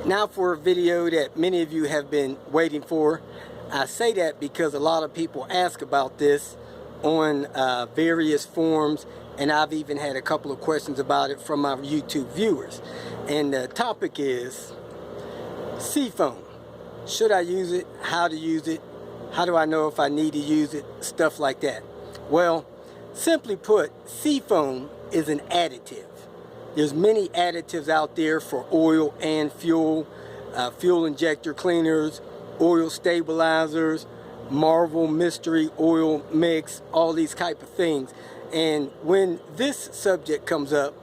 Now for a video that many of you have been waiting for. I say that because a lot of people ask about this on various forums, and I've even had a couple of questions about it from my YouTube viewers. And the topic is Seafoam. Should I use it? How to use it? How do I know if I need to use it? Stuff like that. Well, simply put, Seafoam is an additive. There's many additives out there for oil and fuel, fuel injector cleaners, oil stabilizers, Marvel mystery oil mix, all these type of things. And when this subject comes up,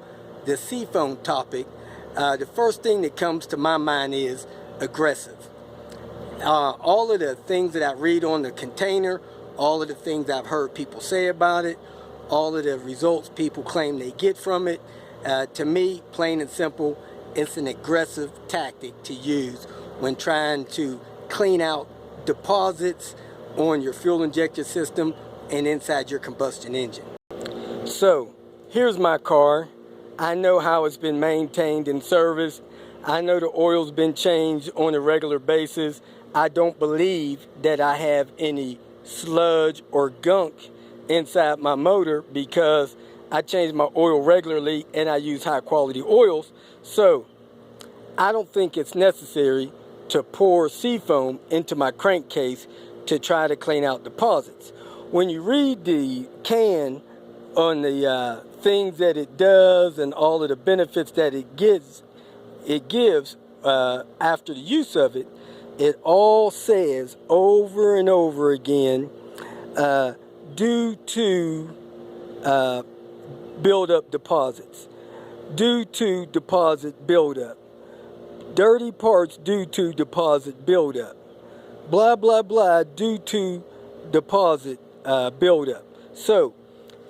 the Seafoam topic, the first thing that comes to my mind is aggressive. All of the things that I read on the container, all of the things I've heard people say about it, all of the results people claim they get from it, to me, plain and simple, it's an aggressive tactic to use when trying to clean out deposits on your fuel injector system and inside your combustion engine. So, here's my car. I know how it's been maintained and serviced. I know the oil's been changed on a regular basis. I don't believe that I have any sludge or gunk inside my motor because I change my oil regularly and I use high quality oils. So I don't think it's necessary to pour Seafoam into my crankcase to try to clean out deposits. When you read the can on the things that it does and all of the benefits that it gives after the use of it, it all says over and over again, due to buildup deposits, due to deposit buildup, dirty parts due to deposit buildup, blah blah blah due to deposit buildup. So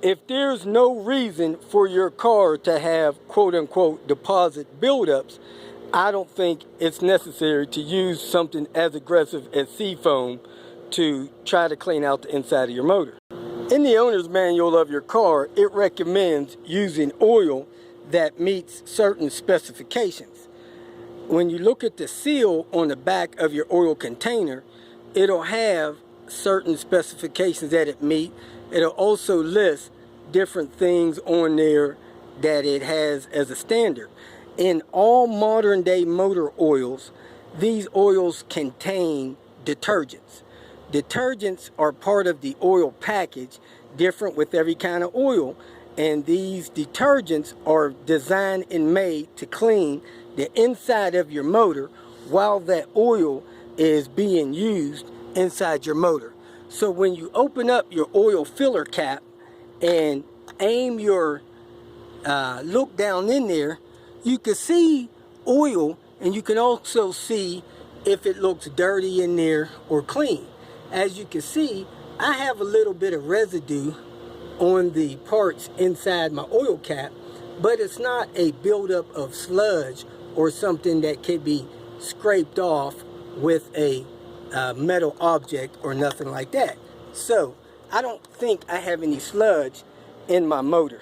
if there's no reason for your car to have quote-unquote deposit buildups, I don't think it's necessary to use something as aggressive as Seafoam to try to clean out the inside of your motor. In the owner's manual of your car, it recommends using oil that meets certain specifications. When you look at the seal on the back of your oil container, it'll have certain specifications that it meets. It'll also list different things on there that it has as a standard. In all modern day motor oils, these oils contain detergents. Detergents are part of the oil package, different with every kind of oil, and these detergents are designed and made to clean the inside of your motor while that oil is being used inside your motor. So when you open up your oil filler cap and aim your look down in there, you can see oil, and you can also see if it looks dirty in there or clean. As you can see, I have a little bit of residue on the parts inside my oil cap, but it's not a buildup of sludge or something that could be scraped off with a metal object or nothing like that. So I don't think I have any sludge in my motor.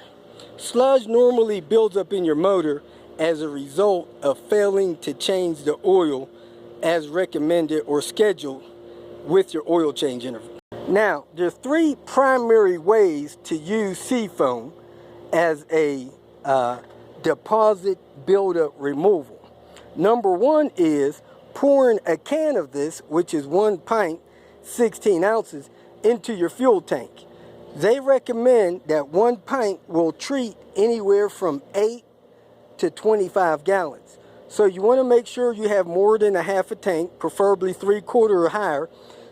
Sludge normally builds up in your motor as a result of failing to change the oil as recommended or scheduled with your oil change interval. Now, there's three primary ways to use Seafoam as a deposit buildup removal. Number one is pouring a can of this, which is 1 pint, 16 ounces, into your fuel tank. They recommend that 1 pint will treat anywhere from 8 to 25 gallons. So you want to make sure you have more than a half a tank, preferably 3/4 or higher.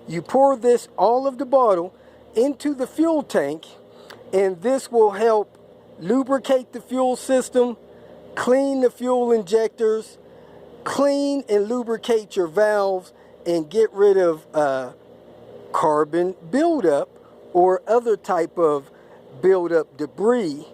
You pour this, all of the bottle, into the fuel tank, and this will help lubricate the fuel system, clean the fuel injectors, clean and lubricate your valves, and get rid of carbon buildup or other type of buildup debris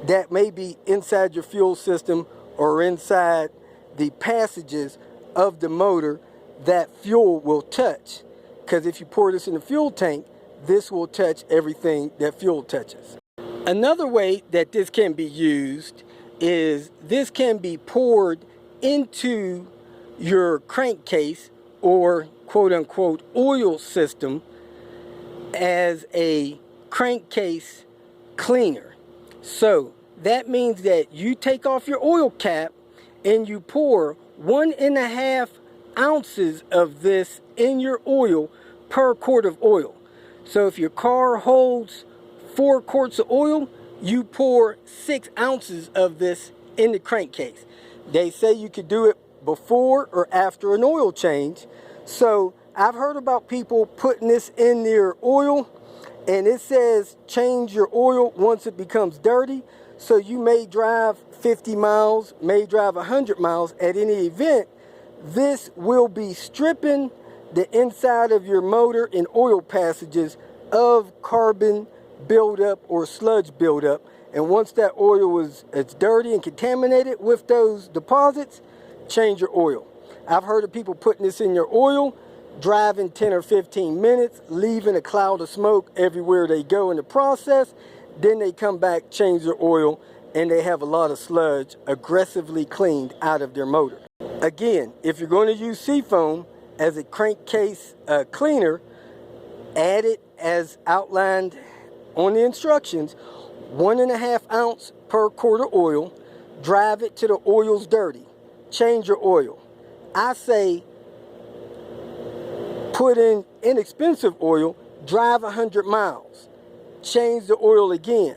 that may be inside your fuel system or inside the passages of the motor that fuel will touch. Because if you pour this in the fuel tank, this will touch everything that fuel touches. Another way that this can be used is this can be poured into your crankcase or quote-unquote oil system as a crankcase cleaner. So that means that you take off your oil cap and you pour 1.5 ounces of this in your oil per quart of oil. So if your car holds 4 quarts of oil, you pour 6 ounces of this in the crankcase. They say you could do it before or after an oil change. So I've heard about people putting this in their oil, and it says change your oil once it becomes dirty. So you may drive 50 miles, may drive 100 miles. At any event, this will be stripping the inside of your motor and oil passages of carbon buildup or sludge buildup. And once that oil it's dirty and contaminated with those deposits, change your oil. I've heard of people putting this in your oil, driving 10 or 15 minutes, leaving a cloud of smoke everywhere they go in the process. Then they come back, change their oil, and they have a lot of sludge aggressively cleaned out of their motor. Again, if you're going to use Seafoam as a crankcase cleaner, add it as outlined on the instructions, 1.5 ounce per quart of oil. Drive it till the oil's dirty. Change your oil. I say put in inexpensive oil, drive 100 miles. Change the oil again.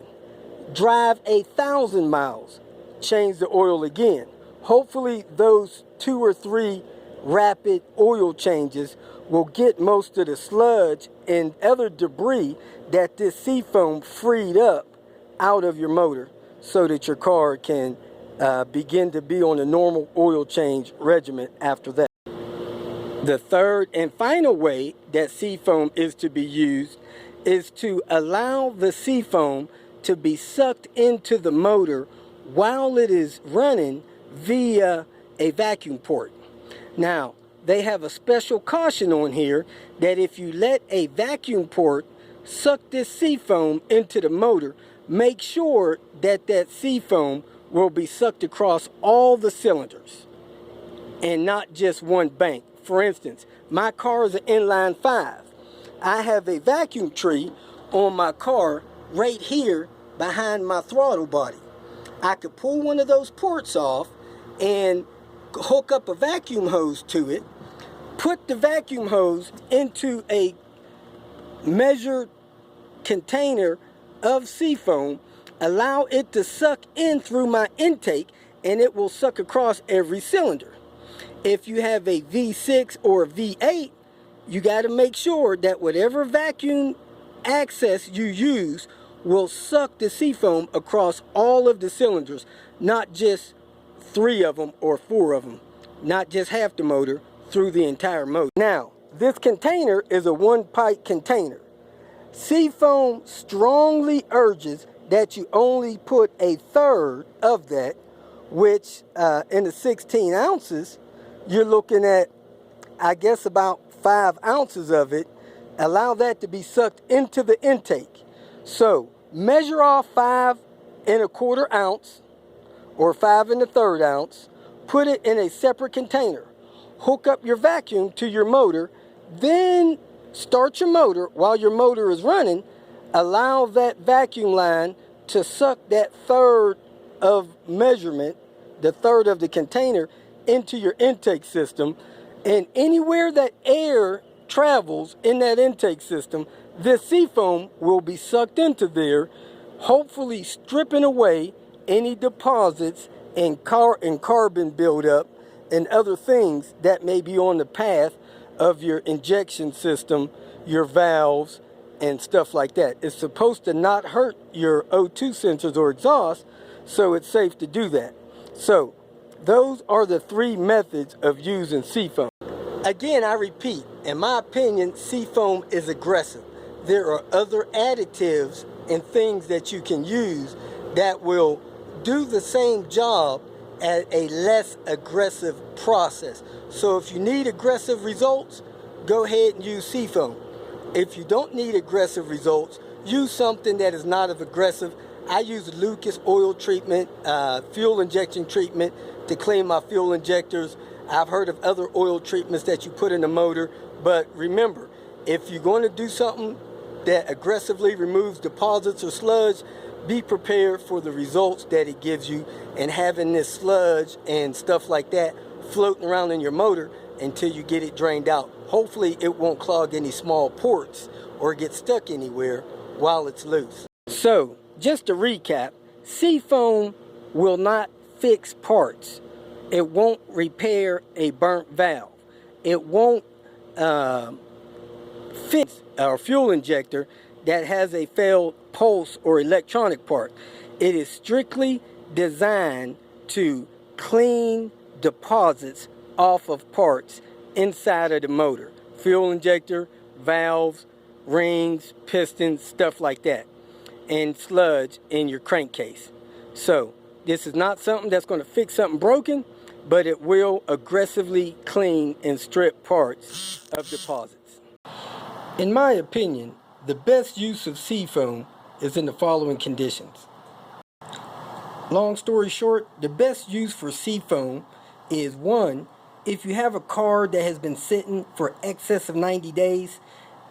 Drive 1,000 miles. Change the oil again. Hopefully those 2 or 3 rapid oil changes will get most of the sludge and other debris that this Seafoam freed up out of your motor, so that your car can begin to be on a normal oil change regimen after that. The third and final way that Seafoam is to be used is to allow the Seafoam to be sucked into the motor while it is running via a vacuum port. Now, they have a special caution on here that if you let a vacuum port suck this Seafoam into the motor, make sure that that Seafoam will be sucked across all the cylinders and not just one bank. For instance, my car is an inline 5. I have a vacuum tree on my car right here behind my throttle body. I could pull one of those ports off and hook up a vacuum hose to it, put the vacuum hose into a measured container of Seafoam, allow it to suck in through my intake, and it will suck across every cylinder. If you have a V6 or a V8, you got to make sure that whatever vacuum access you use will suck the Seafoam across all of the cylinders, not just 3 of them or 4 of them, not just half the motor, through the entire motor. Now, this container is a 1-pipe container. Seafoam strongly urges that you only put 1/3 of that, which in the 16 ounces, you're looking at, I guess, about 5 ounces of it. Allow that to be sucked into the intake. So measure off 5 1/4 ounce or 5 1/3 ounce, put it in a separate container, hook up your vacuum to your motor, then start your motor. While your motor is running, allow that vacuum line to suck that 1/3 of measurement, the 1/3 of the container, into your intake system. And anywhere that air travels in that intake system, this Seafoam will be sucked into there, hopefully stripping away any deposits and carbon buildup and other things that may be on the path of your injection system, your valves, and stuff like that. It's supposed to not hurt your O2 sensors or exhaust, so it's safe to do that. So those are the 3 methods of using Seafoam. Again, I repeat, in my opinion, Seafoam is aggressive. There are other additives and things that you can use that will do the same job at a less aggressive process. So if you need aggressive results, go ahead and use Seafoam. If you don't need aggressive results, use something that is not as aggressive. I use Lucas oil treatment, fuel injection treatment to clean my fuel injectors. I've heard of other oil treatments that you put in the motor, but remember, if you're going to do something that aggressively removes deposits or sludge, be prepared for the results that it gives you, and having this sludge and stuff like that floating around in your motor until you get it drained out. Hopefully it won't clog any small ports or get stuck anywhere while it's loose. So, just to recap, Seafoam will not fix parts. It won't repair a burnt valve. It won't fix a fuel injector that has a failed pulse or electronic part. It is strictly designed to clean deposits off of parts inside of the motor. Fuel injector, valves, rings, pistons, stuff like that, and sludge in your crankcase. So this is not something that's going to fix something broken, but it will aggressively clean and strip parts of deposits. In my opinion, the best use of Seafoam is in the following conditions. Long story short, the best use for Seafoam is, one, if you have a car that has been sitting for excess of 90 days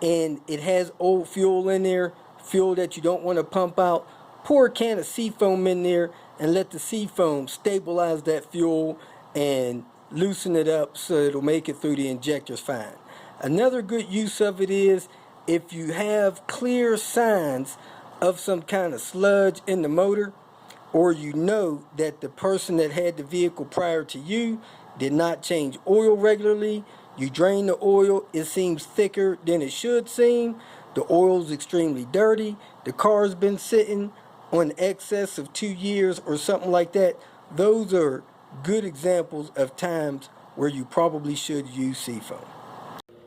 and it has old fuel in there, fuel that you don't want to pump out, pour a can of Seafoam in there and let the Seafoam stabilize that fuel and loosen it up so it'll make it through the injectors fine. Another good use of it is if you have clear signs of some kind of sludge in the motor, or you know that the person that had the vehicle prior to you did not change oil regularly, you drain the oil, it seems thicker than it should seem, the oil's extremely dirty, the car's been sitting on excess of 2 years or something like that, those are good examples of times where you probably should use Seafoam.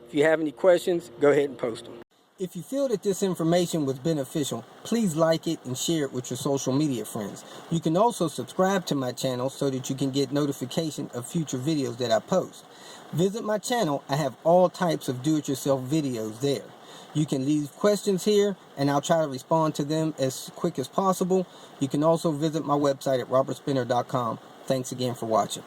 If you have any questions, go ahead and post them. If you feel that this information was beneficial, please like it and share it with your social media friends. You can also subscribe to my channel so that you can get notification of future videos that I post. Visit my channel. I have all types of do-it-yourself videos there. You can leave questions here and I'll try to respond to them as quick as possible. You can also visit my website at robertspinner.com. Thanks again for watching.